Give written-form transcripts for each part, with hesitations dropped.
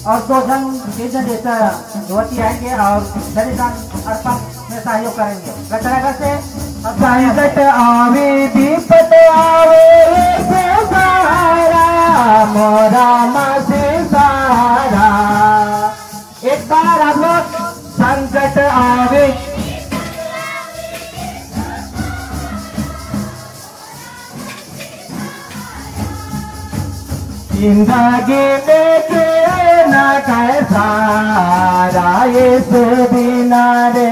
और 2 जन 3 जन जैसा युवती आएंगे और शरीरदान अर्पण में सहयोग करेंगे। गटरागर से संकट आवे दीपत आवे सहारा मोरा मासे सहारा। एक बार आप लोग संकट आवे जिंदगी में के ना कैसारा यीशु बिना रे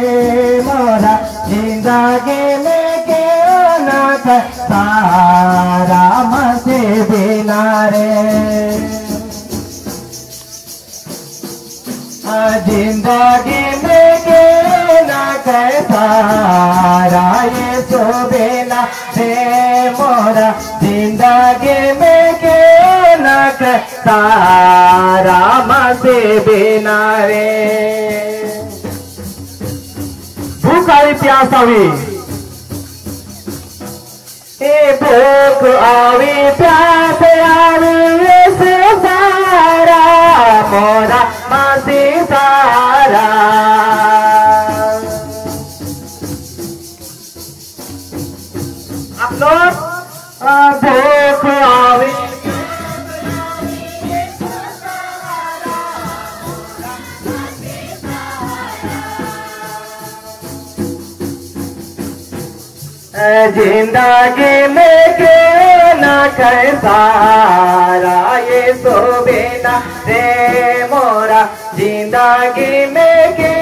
मोरा जिंदगी में के ना कैसारा मसे बिना रे। जिंदगी में के ना कैसारा यीशु बिना रे मोरा जिंदगी में के तारा मसे बिना रे। भूख आई प्यास आवी ए भूख आवी प्यास आवी से सारा मोरा मसे सारा। आप लोग भूख आवी जिंदगी में के ना कैसारा यीशु बिना रे मोरा जिंदगी में के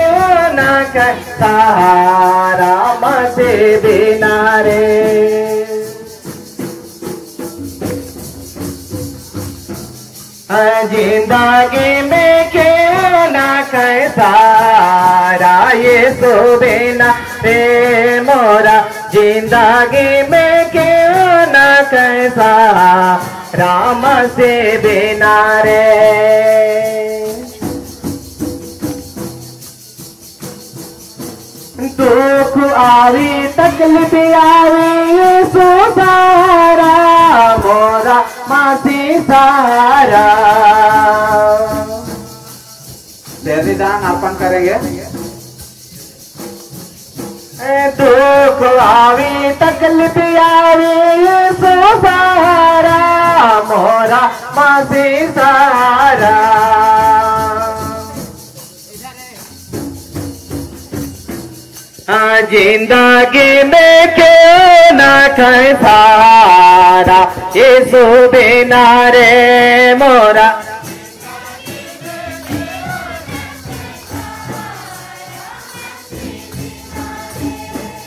ना कैसारा मसे बिना रे। जिंदगी में के ना कैसारा यीशु बिना रे मोरा जिंदगी में क्यों न कैसा राम से बिना रे। दुख आवी तकलीफ आवी यीशु सारा मोरा मासी सारा। बलिदान अर्पण करेंगे। दुख आवी तकलीफ आवी यीशु सारा मोरा मासी सारा। जिंदगी में क्यों ना कैसारा यीशु बिना रे मोरा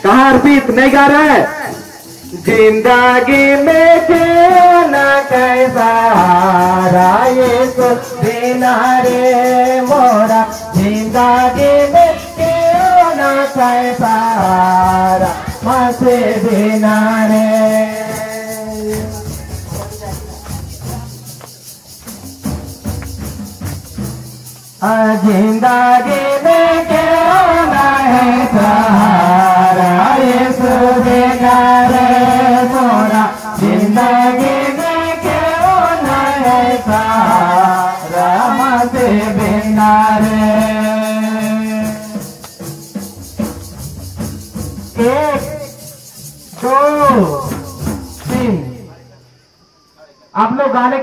कहा अर्पित नहीं गा रहा है। जिंदगी में क्यों ना कैसारा यीशु बिना रे मोरा जिंदगी में क्यों ना कैसारा मसे बिना रे। जिंदगी में क्यों ना है सहारा यीशु बिना रे मोरा जिंदगी में क्यों ना है सहारा मसे बिना रे। 1 2 3 आप लोग गाने